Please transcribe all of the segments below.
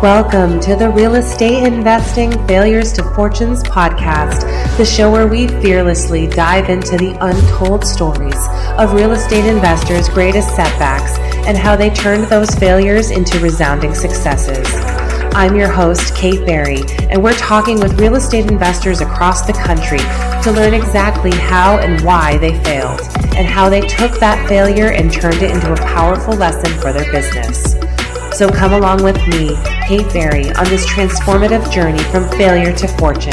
Welcome to the Real Estate Investing Failures to Fortunes podcast, the show where we fearlessly dive into the untold stories of real estate investors' greatest setbacks and how they turned those failures into resounding successes. I'm your host, Kate Berry, and we're talking with real estate investors across the country to learn exactly how and why they failed, and how they took that failure and turned it into a powerful lesson for their business. So come along with me, Kate Berry, on this transformative journey from failure to fortune.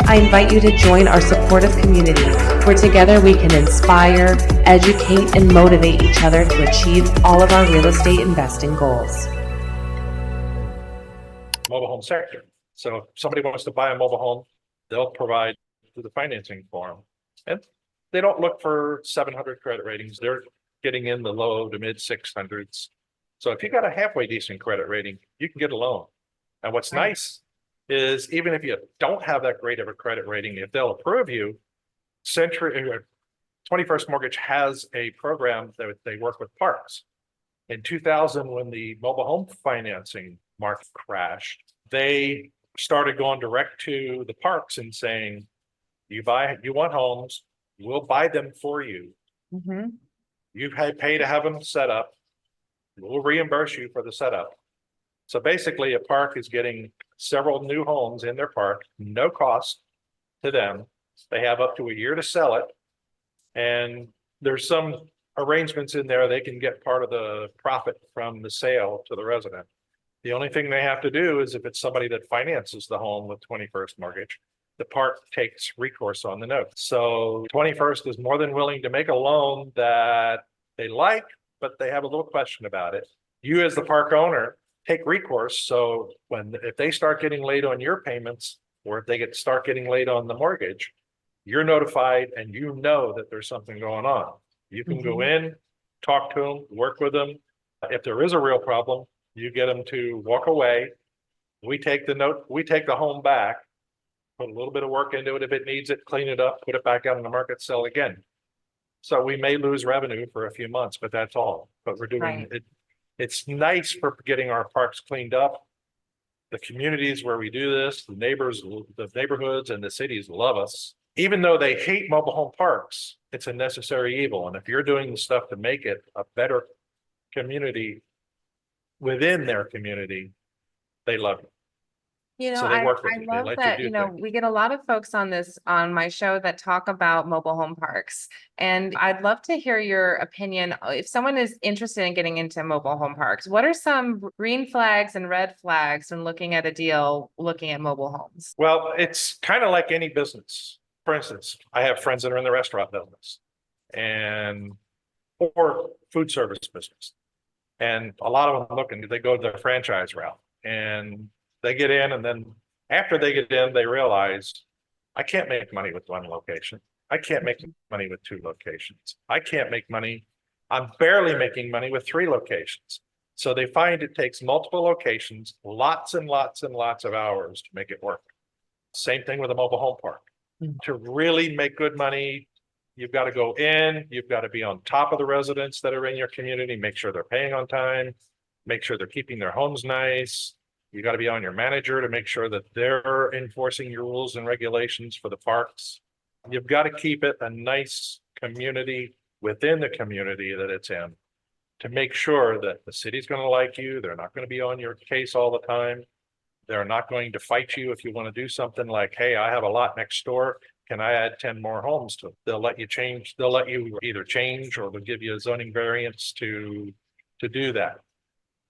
I invite you to join our supportive community where together we can inspire, educate, and motivate each other to achieve all of our real estate investing goals. Mobile home sector. So if somebody wants to buy a mobile home, they'll provide the financing for them. And they don't look for 700 credit ratings. They're getting in the low to mid 600s. So if you got a halfway decent credit rating, you can get a loan. And what's nice is even if you don't have that great of a credit rating, if they'll approve you, 21st Mortgage has a program that they work with parks. In 2000, when the mobile home financing market crashed, they started going direct to the parks and saying, you want homes, we'll buy them for you. Mm-hmm. You pay to have them set up. We'll reimburse you for the setup. So basically, a park is getting several new homes in their park, no cost to them. They have up to a year to sell it. And there's some arrangements in there. They can get part of the profit from the sale to the resident. The only thing they have to do is if it's somebody that finances the home with 21st Mortgage, the park takes recourse on the note. So 21st is more than willing to make a loan that they like, but they have a little question about it. You as the park owner take recourse. So if they start getting late on your payments, or if they start getting late on the mortgage, you're notified and you know that there's something going on. You can go in, talk to them, work with them. If there is a real problem, you get them to walk away. We take the home back, put a little bit of work into it. If it needs it, clean it up, put it back out on the market, sell again. So we may lose revenue for a few months, but that's all. But we're doing it. It's nice for getting our parks cleaned up. The communities where we do this, the neighborhoods and the cities love us. Even though they hate mobile home parks, it's a necessary evil. And if you're doing the stuff to make it a better community within their community, they love it. So they work with you. I love that, we get a lot of folks on my show that talk about mobile home parks. And I'd love to hear your opinion. If someone is interested in getting into mobile home parks, what are some green flags and red flags when looking at a deal, looking at mobile homes? Well, it's kind of like any business. For instance, I have friends that are in the restaurant business or food service business. And a lot of them they go the franchise route. And they get in, and then after they get in, they realize, I can't make money with one location. I can't make money with two locations. I can't make money. I'm barely making money with 3 locations. So they find it takes multiple locations, lots and lots and lots of hours to make it work. Same thing with a mobile home park. To really make good money, you've got to go in, you've got to be on top of the residents that are in your community, make sure they're paying on time, make sure they're keeping their homes nice. You got to be on your manager to make sure that they're enforcing your rules and regulations for the parks. You've got to keep it a nice community within the community that it's in to make sure that the city's going to like you. They're not going to be on your case all the time. They're not going to fight you if you want to do something like, hey, I have a lot next door. Can I add 10 more homes to it? They'll let you change. They'll let you either change or they'll give you a zoning variance to do that.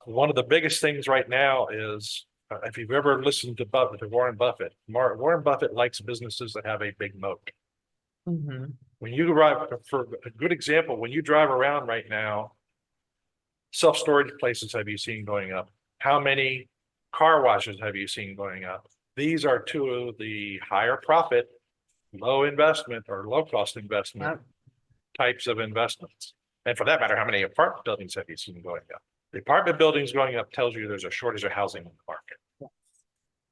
One of the biggest things right now is, if you've ever listened to Warren Buffett, Warren Buffett likes businesses that have a big moat. Mm-hmm. When you drive, for a good example, when you drive around right now, self-storage places have you seen going up? How many car washes have you seen going up? These are 2 of the higher profit, low investment or low cost investment types of investments. And for that matter, how many apartment buildings have you seen going up? The apartment buildings going up tells you there's a shortage of housing in the market. Yes.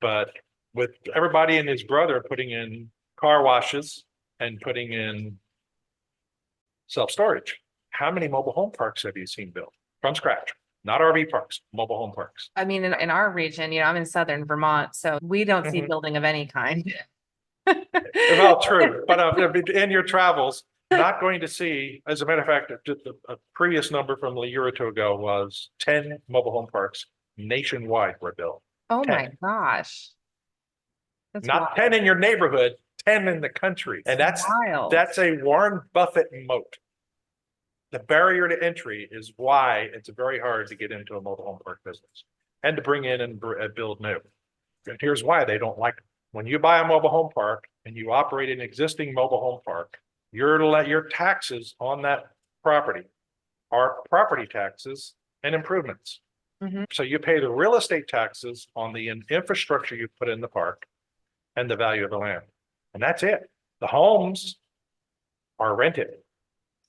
But with everybody and his brother putting in car washes and putting in self-storage, how many mobile home parks have you seen built from scratch? not RV parks, mobile home parks. I mean, in our region, I'm in southern Vermont, so we don't see Mhm. building of any kind. Well, true, but in your travels, not going to see, as a matter of fact, a previous number from a year or two ago was 10 mobile home parks nationwide were built. Oh 10. my gosh. That's Not wild. 10 in your neighborhood, 10 in the country. And Wild. that's a Warren Buffett moat. The barrier to entry is why it's very hard to get into a mobile home park business and to bring in and build new. And here's why they don't like it. When you buy a mobile home park and you operate an existing mobile home park, your taxes on that property are property taxes and improvements. Mhm. So you pay the real estate taxes on the infrastructure you put in the park and the value of the land. And that's it. The homes are rented.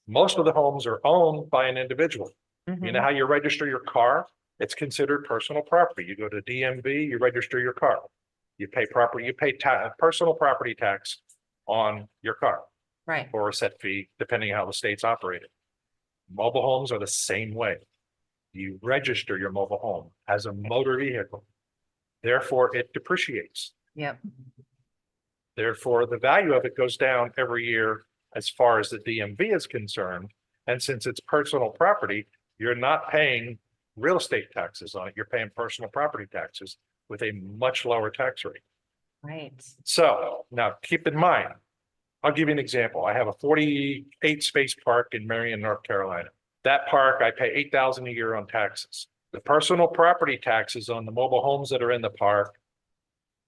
Most of the homes are owned by an individual. You know Mhm. how you register your car? It's considered personal property. You go to DMV, you register your car. You pay personal property tax on your car Right. or a set fee, depending on how the state's operated. Mobile homes are the same way. You register your mobile home as a motor vehicle. Therefore, it depreciates. Yep. Therefore, the value of it goes down every year as far as the DMV is concerned. And since it's personal property, you're not paying real estate taxes on it. You're paying personal property taxes with a much lower tax rate. Right. So now keep in mind, I'll give you an example. I have a 48 space park in Marion, North Carolina. That park, I pay $8,000 a year on taxes. The personal property taxes on the mobile homes that are in the park,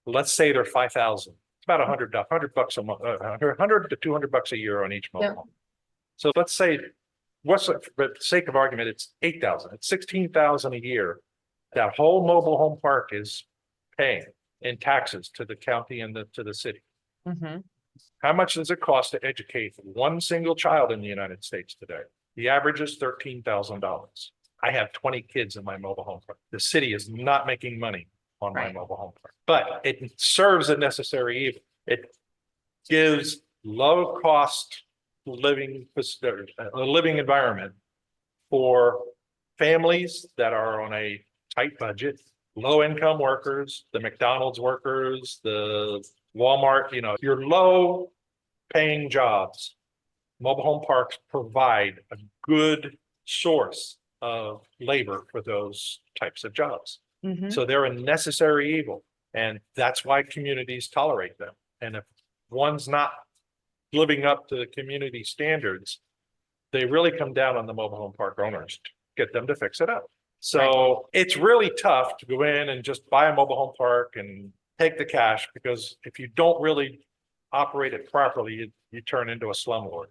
let's say they're $5,000. It's about $100 bucks a month, $100 to $200 a year on each mobile Yep. home. So let's say, for the sake of argument, it's $8,000. It's $16,000 a year. That whole mobile home park is paying in taxes to the county and to the city. Mm-hmm. How much does it cost to educate one single child in the United States today? The average is $13,000. I have 20 kids in my mobile home park. The city is not making money on my Right. mobile home park, but it serves a necessary evil. It gives low cost living environment for families that are on a tight budget, low income workers, the McDonald's workers, the Walmart, your low paying jobs. Mobile home parks provide a good source of labor for those types of jobs. Mm-hmm. So they're a necessary evil, and that's why communities tolerate them. And if one's not living up to the community standards, they really come down on the mobile home park owners to get them to fix it up. So It's really tough to go in and just buy a mobile home park and take the cash, because if you don't really operate it properly, you turn into a slumlord.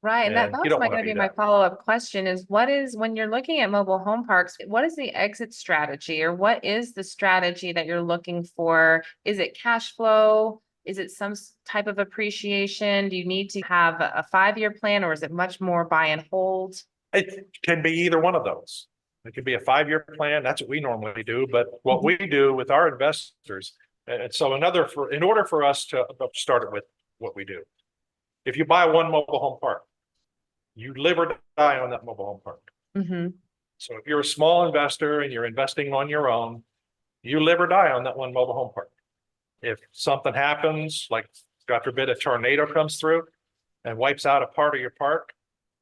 Right. And that And you was don't going wanna to be be my that. follow-up question is when you're looking at mobile home parks, what is the exit strategy, or what is the strategy that you're looking for? Is it cash flow? Is it some type of appreciation? Do you need to have a 5-year plan, or is it much more buy and hold? It can be either one of those. It could be a 5-year plan. That's what we normally do. But what we do with our investors, and so in order for us to start it with what we do, if you buy one mobile home park, you live or die on that mobile home park. Mm-hmm. So if you're a small investor and you're investing on your own, you live or die on that one mobile home park. If something happens, like God forbid, a tornado comes through and wipes out a part of your park,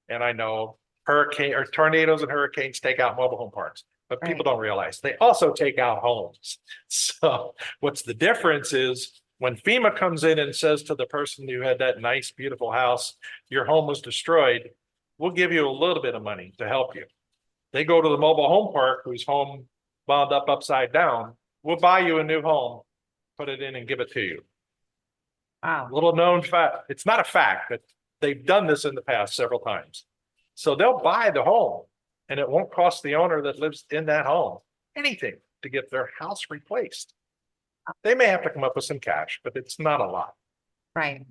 and I know tornadoes and hurricanes take out mobile home parks, but people don't realize they also take out homes. So what's the difference is when FEMA comes in and says to the person who had that nice, beautiful house, your home was destroyed, we'll give you a little bit of money to help you. They go to the mobile home park whose home wound up upside down, we'll buy you a new home, put it in and give it to you. Wow. Little known fact. It's not a fact, but they've done this in the past several times. So they'll buy the home, and it won't cost the owner that lives in that home anything to get their house replaced. They may have to come up with some cash, but it's not a lot. Right.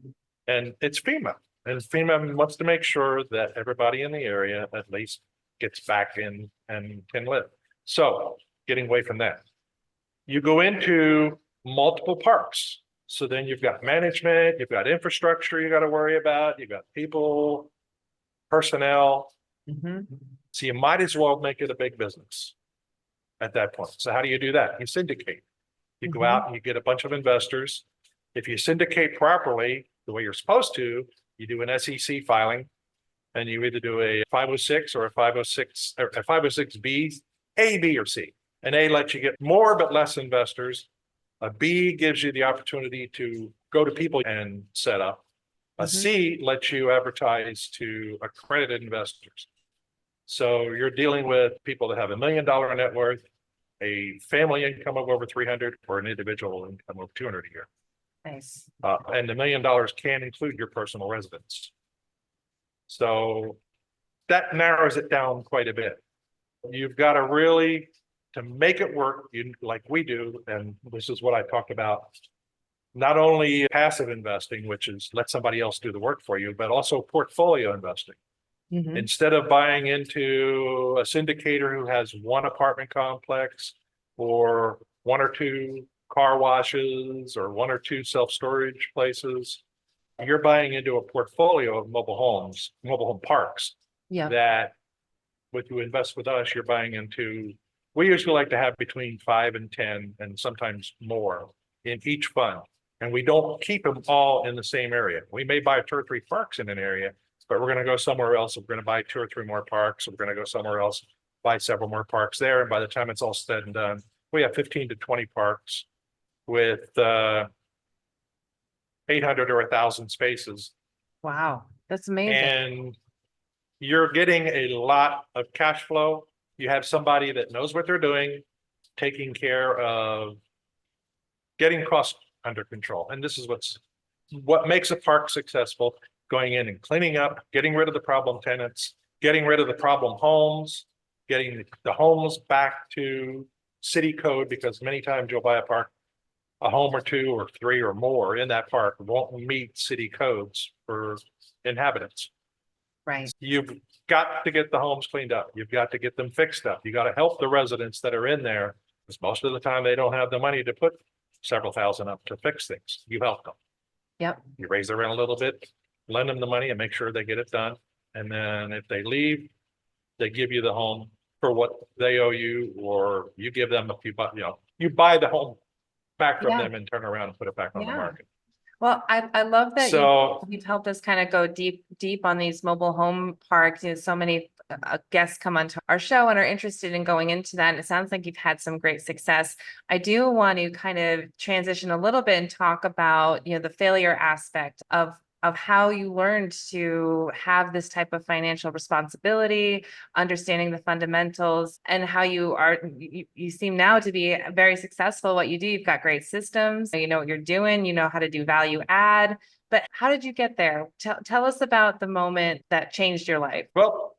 And it's FEMA. And FEMA wants to make sure that everybody in the area at least gets back in and can live. So getting away from that, you go into multiple parks. So then you've got management, you've got infrastructure you got to worry about, you've got people, personnel. Mm-hmm. So you might as well make it a big business at that point. So how do you do that? You syndicate. You go out and you get a bunch of investors. If you syndicate properly, the way you're supposed to, you do an SEC filing, and you either do a 506 or a 506 or a 506B, A, B, or C. An A lets you get more but less investors. A B gives you the opportunity to go to people and set up. A C lets you advertise to accredited investors. So you're dealing with people that have $1 million net worth, a family income of over 300, or an individual income of 200 a year. Nice. And the $1 million can include your personal residence. So that narrows it down quite a bit. You've got to really, to make it work, like we do, and this is what I talked about, not only passive investing, which is let somebody else do the work for you, but also portfolio investing. Instead of buying into a syndicator who has one apartment complex or one or two car washes or one or two self-storage places, you're buying into a portfolio of mobile homes, mobile home parks. Yeah. That if you invest with us, you're buying into, we usually like to have between 5 and 10 and sometimes more in each fund. And we don't keep them all in the same area. We may buy 2 or 3 parks in an area, but we're going to go somewhere else. We're going to buy 2 or 3 more parks. We're going to go somewhere else, buy several more parks there. And by the time it's all said and done, we have 15 to 20 parks with 800 or 1,000 spaces. Wow, that's amazing. And you're getting a lot of cash flow. You have somebody that knows what they're doing, taking care of getting costs under control. And this is what makes a park successful: going in and cleaning up, getting rid of the problem tenants, getting rid of the problem homes, getting the homes back to city code, because many times you'll buy a park, a home or 2 or 3 or more in that park won't meet city codes for inhabitants. Right. You've got to get the homes cleaned up. You've got to get them fixed up. You got to help the residents that are in there, because most of the time they don't have the money to put several thousand up to fix things. You help them. Yep. You raise the rent a little bit, lend them the money and make sure they get it done. And then if they leave, they give you the home for what they owe you, or you give them you buy the home back from them and turn around and put it back on the market. Well, I love that So you've helped us kind of go deep on these mobile home parks. You know, so many guests come onto our show and are interested in going into that. And it sounds like you've had some great success. I do want to kind of transition a little bit and talk about, you know, the failure aspect of how you learned to have this type of financial responsibility, understanding the fundamentals, and how you seem now to be very successful at what you do. You've got great systems, you know what you're doing, you know how to do value add. But how did you get there? Tell us about the moment that changed your life. Well,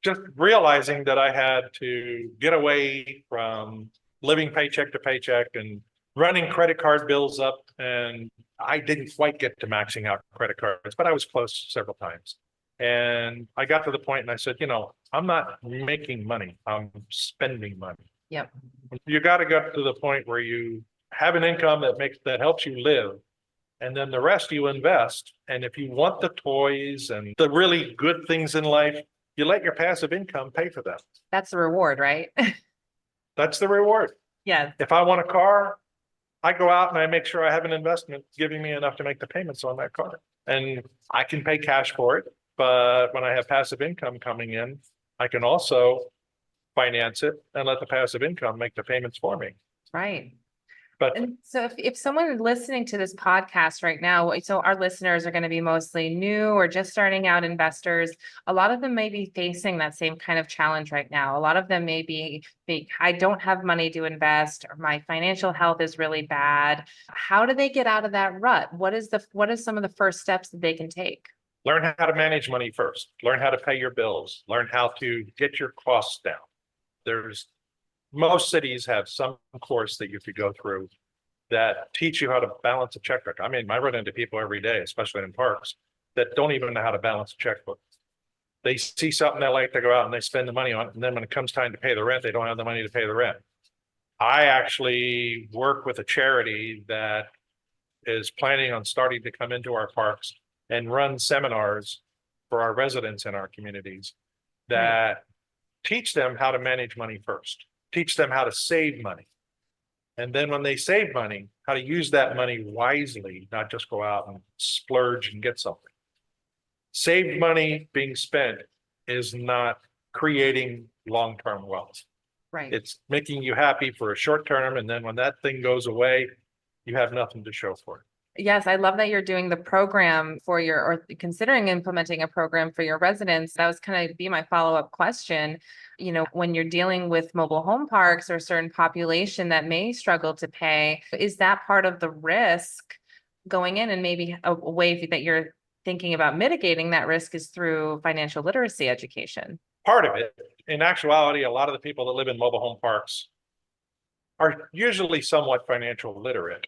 just realizing that I had to get away from living paycheck to paycheck and running credit card bills up, and I didn't quite get to maxing out credit cards, but I was close several times. And I got to the point and I said, I'm not making money, I'm spending money. Yep. You got to get to the point where you have an income that helps you live, and then the rest you invest. And if you want the toys and the really good things in life, you let your passive income pay for them. That's the reward, right? That's the reward. Yeah. If I want a car, I go out and I make sure I have an investment giving me enough to make the payments on that car. And I can pay cash for it, but when I have passive income coming in, I can also finance it and let the passive income make the payments for me. Right. But And so if someone is listening to this podcast right now, so our listeners are going to be mostly new or just starting out investors. A lot of them may be facing that same kind of challenge right now. A lot of them may be, I don't have money to invest, or my financial health is really bad. How do they get out of that rut? What is some of the first steps that they can take? learn how to manage money first. Learn how to pay your bills. Learn how to get your costs down. Most cities have some course that you could go through that teach you how to balance a checkbook. I mean, I run into people every day, especially in parks, that don't even know how to balance a checkbook. They see something they like to go out and they spend the money on it. And then when it comes time to pay the rent, they don't have the money to pay the rent. I actually work with a charity that is planning on starting to come into our parks and run seminars for our residents in our communities that teach them how to manage money first, teach them how to save money. And then when they save money, how to use that money wisely, not just go out and splurge and get something. Saved money being spent is not creating long-term wealth. Right. It's making you happy for a short term, and then when that thing goes away, you have nothing to show for it. Yes, I love that you're doing the program for your, or considering implementing a program for your residents. That was kind of be my follow-up question. You know, when you're dealing with mobile home parks or a certain population that may struggle to pay, is that part of the risk going in? And maybe a way that you're thinking about mitigating that risk is through financial literacy education. Part of it, in actuality, a lot of the people that live in mobile home parks are usually somewhat financial literate.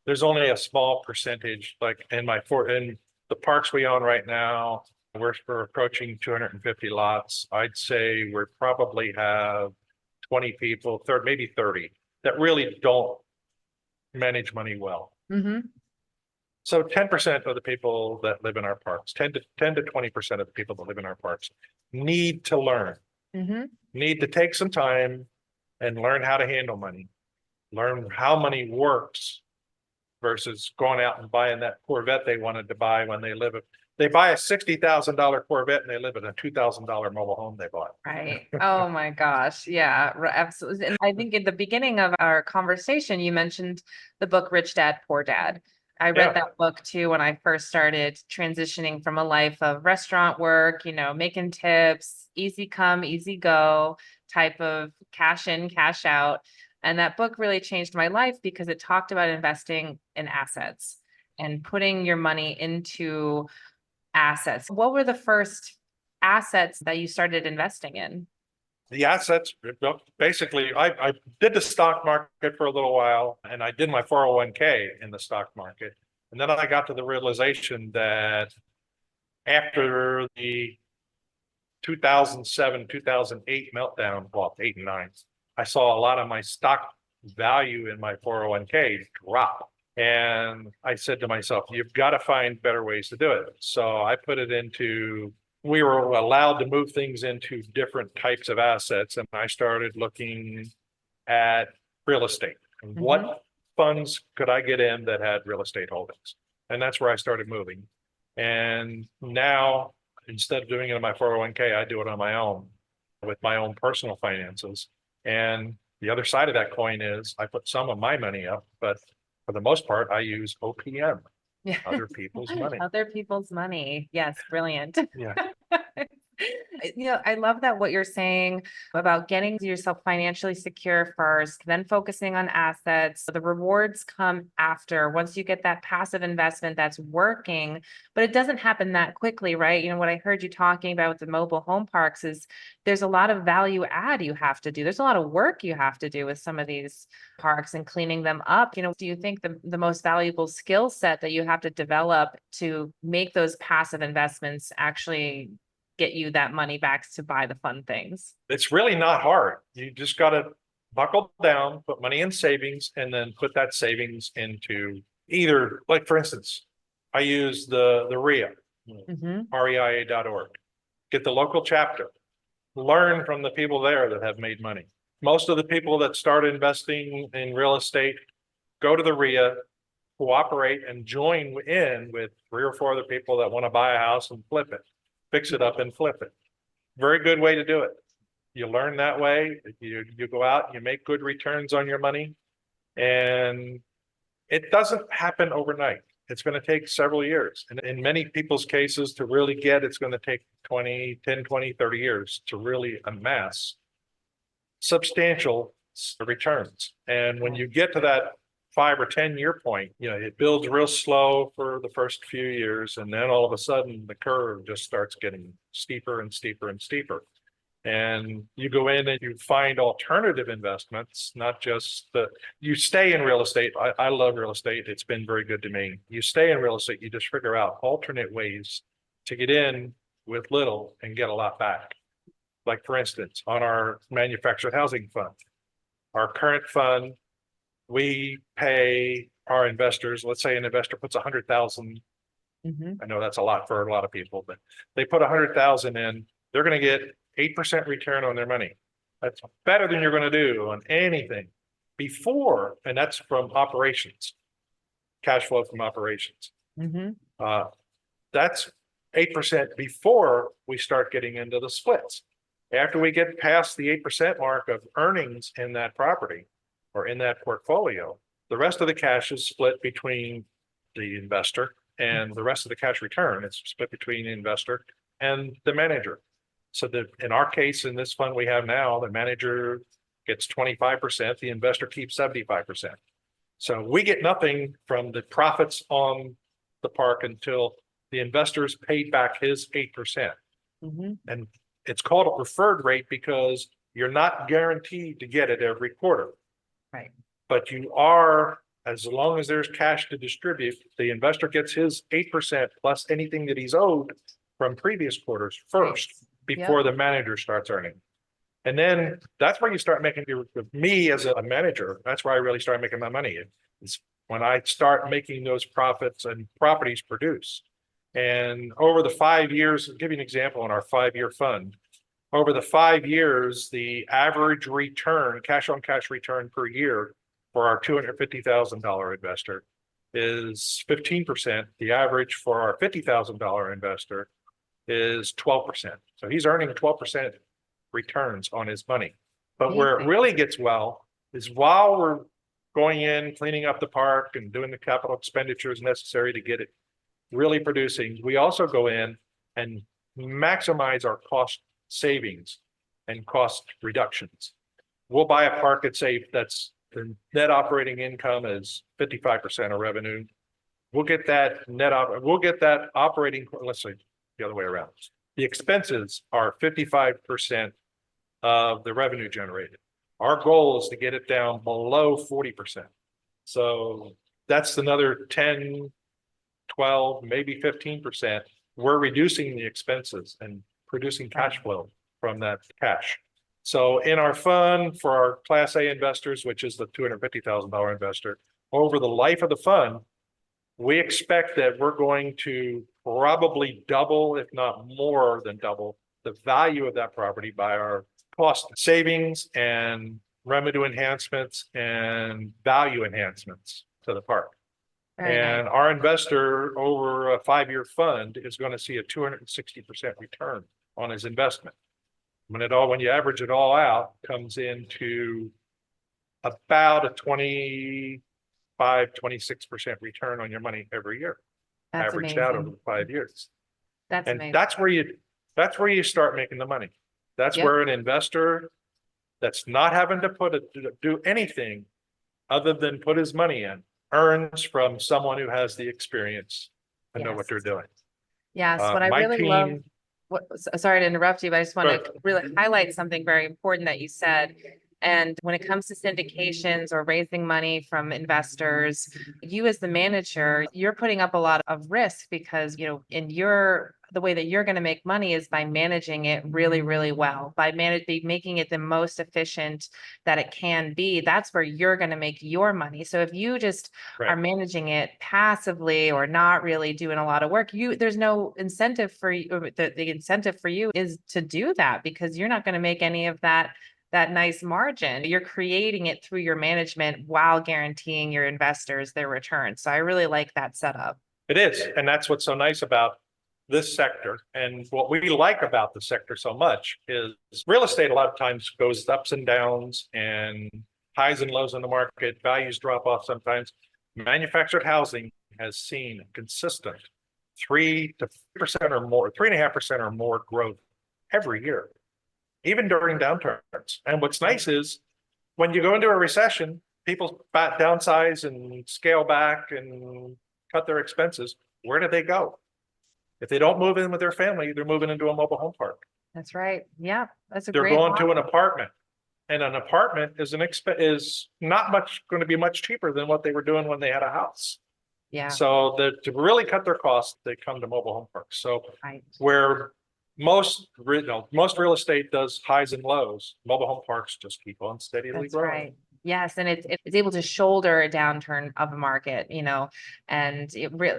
There's only a small percentage, like in the parks we own right now, we're approaching 250 lots. I'd say we probably have 20 people, maybe 30, that really don't manage money well. Mm-hmm. So 10% of the people that live in our parks, 10 to 20% of the people that live in our parks need to learn, need to take some time and learn how to handle money, learn how money works versus going out and buying that Corvette they wanted to buy when they buy a $60,000 Corvette and they live in a $2,000 mobile home they bought. Right. Oh my gosh. Yeah, absolutely. And I think at the beginning of our conversation, you mentioned the book Rich Dad, Poor Dad. I read that book too when I first started transitioning from a life of restaurant work, making tips, easy come, easy go type of cash in, cash out. And that book really changed my life because it talked about investing in assets and putting your money into assets. What were the first assets that you started investing in? The assets, basically, I did the stock market for a little while, and I did my 401k in the stock market. And then I got to the realization that after the 2007, 2008 meltdown, well, 8 and 9, I saw a lot of my stock value in my 401k drop. And I said to myself, you've got to find better ways to do it. So I put it we were allowed to move things into different types of assets. And I started looking at real estate. And what funds could I get in that had real estate holdings? And that's where I started moving. And now, instead of doing it in my 401k, I do it on my own with my own personal finances. And the other side of that coin is I put some of my money up, but for the most part, I use OPM, other people's money. Other people's money. Yes, brilliant. Yeah. I love that what you're saying about getting yourself financially secure first, then focusing on assets. The rewards come after, once you get that passive investment that's working, but it doesn't happen that quickly, right? What I heard you talking about with the mobile home parks is there's a lot of value add you have to do. There's a lot of work you have to do with some of these parks and cleaning them up. Do you think the most valuable skill set that you have to develop to make those passive investments actually get you that money back to buy the fun things? It's really not hard. You just got to buckle down, put money in savings, and then put that savings into either, like for instance, I use the REIA, REIA.org. Get the local chapter, learn from the people there that have made money. Most of the people that start investing in real estate go to the REIA, cooperate, and join in with 3 or 4 other people that want to buy a house and flip it. Fix it up and flip it. Very good way to do it. You learn that way. You go out, you make good returns on your money, and it doesn't happen overnight. It's going to take several years. And in many people's cases, to really it's going to take 10, 20, 30 years to really amass substantial returns. And when you get to that 5 or 10 year point, it builds real slow for the first few years. And then all of a sudden the curve just starts getting steeper and steeper and steeper. And you go in and you find alternative investments, not just you stay in real estate. I love real estate. It's been very good to me. You stay in real estate, you just figure out alternate ways to get in with little and get a lot back. Like for instance, on our manufactured housing fund, our current fund, we pay our investors, let's say an investor puts 100,000. I know that's a lot for a lot of people, but they put 100,000 in, they're going to get 8% return on their money. That's better than you're going to do on anything before, and that's from operations, cash flow from operations. Mhm. That's 8% before we start getting into the splits. After we get past the 8% mark of earnings in that property or in that portfolio, the rest of the cash is split between the investor, and the rest of the cash return is split between the investor and the manager. So that in our case, in this fund we have now, the manager gets 25%, the investor keeps 75%. So we get nothing from the profits on the park until the investors paid back his 8%. Mhm. And it's called a preferred rate because you're not guaranteed to get it every quarter. Right. But you are, as long as there's cash to distribute, the investor gets his 8% plus anything that he's owed from previous quarters first, before the manager starts earning. And then that's where you start making with me as a manager. That's where I really start making my money. It's when I start making those profits and properties produce. And over the 5 years, I'll give you an example on our 5-year fund. Over the 5 years, the average return, cash on cash return per year for our $250,000 investor is 15%. The average for our $50,000 investor is 12%. So he's earning 12% returns on his money. But where it really gets well is while we're going in, cleaning up the park and doing the capital expenditures necessary to get it really producing, we also go in and maximize our cost savings and cost reductions. We'll buy a park that's the net operating income is 55% of revenue. We'll get that operating, let's say the other way around. The expenses are 55% of the revenue generated. Our goal is to get it down below 40%. So that's another 10, 12, maybe 15%. We're reducing the expenses and producing cash flow from that cash. So in our fund for our Class A investors, which is the $250,000 investor, over the life of the fund, we expect that we're going to probably double, if not more than double, the value of that property by our cost savings and revenue enhancements and value enhancements to the park. And our investor over a 5-year fund is going to see a 260% return on his investment. When you average it all out, comes into about a 26% return on your money every year, averaged out over 5 years. That's and amazing. That's where you start making the money. That's where an investor that's not having to do anything other than put his money in earns from someone who has the experience and know what they're doing. Yes, what I really love. Sorry to interrupt you, but I just want to really highlight something very important that you said. And when it comes to syndications or raising money from investors, you as the manager, you're putting up a lot of risk because, the way that you're going to make money is by managing it really, really well, by making it the most efficient that it can be. That's where you're going to make your money. So if you just are managing it passively or not really doing a lot of work, there's no incentive for you. The incentive for you is to do that because you're not going to make any of that nice margin. You're creating it through your management while guaranteeing your investors their return. So I really like that setup. It is. And that's what's so nice about this sector. And what we like about the sector so much is real estate a lot of times goes ups and downs and highs and lows in the market. Values drop off sometimes. Manufactured housing has seen consistent 3% or more, 3.5% or more growth every year, even during downturns. And what's nice is when you go into a recession, people downsize and scale back and cut their expenses. Where do they go? If they don't move in with their family, they're moving into a mobile home park. That's right. Yeah, that's They're going to an apartment, and an apartment is not going to be much cheaper than what they were doing when they had a house. Yeah. So to really cut their costs, they come to mobile home parks. So where most real estate does highs and lows, mobile home parks just keep on steadily growing. Yes, and it's able to shoulder a downturn of a market, and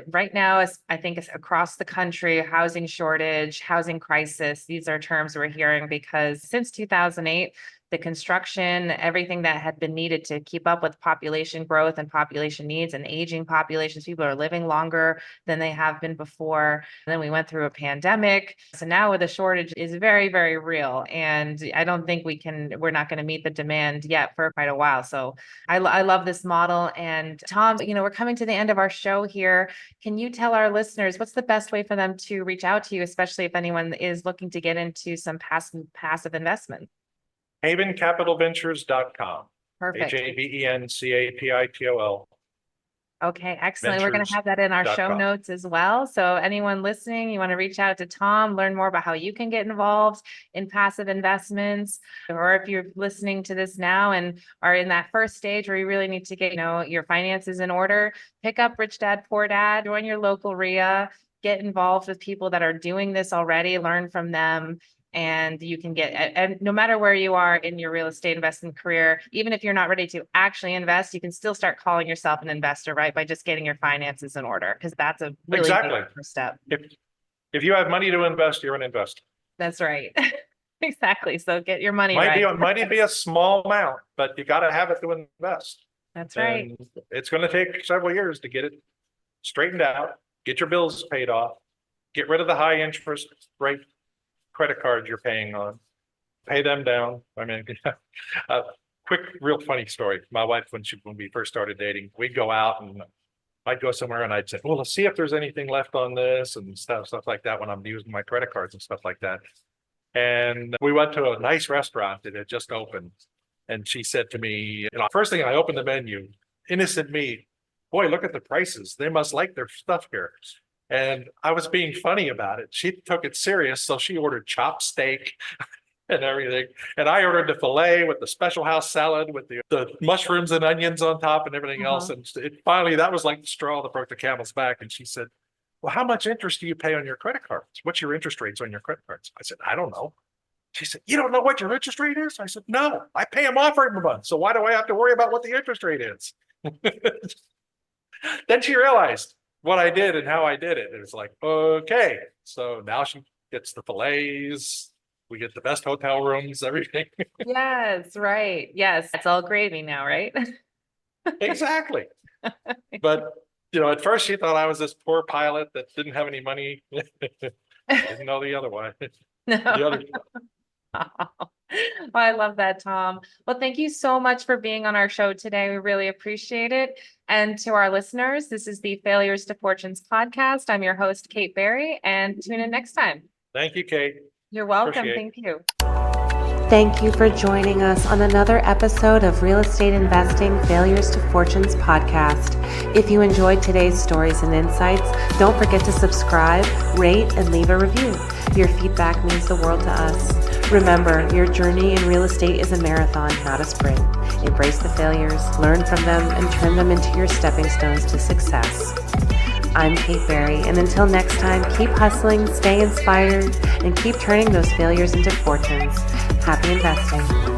right now, I think it's across the country, housing shortage, housing crisis. These are terms we're hearing because since 2008, the construction, everything that had been needed to keep up with population growth and population needs and aging populations, people are living longer than they have been before. And then we went through a pandemic. So now with the shortage is very, very real. And I don't think we're not going to meet the demand yet for quite a while. So I love this model. And Tom, we're coming to the end of our show here. Can you tell our listeners what's the best way for them to reach out to you, especially if anyone is looking to get into some passive investment? havencapitalventures.com. Perfect. HAVENCAPITOL. Okay, excellent. We're going to have that in our show notes as well. So anyone listening, you want to reach out to Tom, learn more about how you can get involved in passive investments, or if you're listening to this now and are in that first stage where you really need to get, your finances in order, pick up Rich Dad, Poor Dad, join your local RIA, get involved with people that are doing this already, learn from them. And you can and no matter where you are in your real estate investment career, even if you're not ready to actually invest, you can still start calling yourself an investor, right? By just getting your finances in order, because that's a really big first step. If you have money to invest, you're an investor. That's right. Exactly. So get your money right. Might be a small amount, but you got to have it to invest. That's right. And it's going to take several years to get it straightened out, get your bills paid off, get rid of the high interest rate credit cards you're paying on, pay them down. I mean, quick, real funny story. My wife, when we first started dating, we'd go out and I'd go somewhere and I'd say, well, let's see if there's anything left on this and stuff like that when I'm using my credit cards and stuff like that. And we went to a nice restaurant that had just opened. And she said to me, first thing I opened the menu, innocent me, boy, look at the prices. They must like their stuff here. And I was being funny about it. She took it serious. So she ordered chopped steak and everything. And I ordered the filet with the special house salad with the mushrooms and onions on top and everything else. And finally, that was like the straw that broke the camel's back. And she said, well, how much interest do you pay on your credit cards? What's your interest rates on your credit cards? I said, I don't know. She said, you don't know what your interest rate is? I said, no, I pay them off every month. So why do I have to worry about what the interest rate is? Then she realized what I did and how I did it. It was like, okay. So now she gets the fillets. We get the best hotel rooms, everything. Yes, right. Yes. It's all gravy now, right? Exactly. But, at first she thought I was this poor pilot that didn't have any money. Didn't know the other way. No. Well, I love that, Tom. Well, thank you so much for being on our show today. We really appreciate it. And to our listeners, this is the Failures to Fortunes podcast. I'm your host, Kate Berry, and tune in next time. Thank you, Kate. You're welcome. Thank you. Thank you for joining us on another episode of Real Estate Investing Failures to Fortunes podcast. If you enjoyed today's stories and insights, don't forget to subscribe, rate, and leave a review. Your feedback means the world to us. Remember, your journey in real estate is a marathon, not a sprint. Embrace the failures, learn from them, and turn them into your stepping stones to success. I'm Kate Berry, and until next time, keep hustling, stay inspired, and keep turning those failures into fortunes. Happy investing.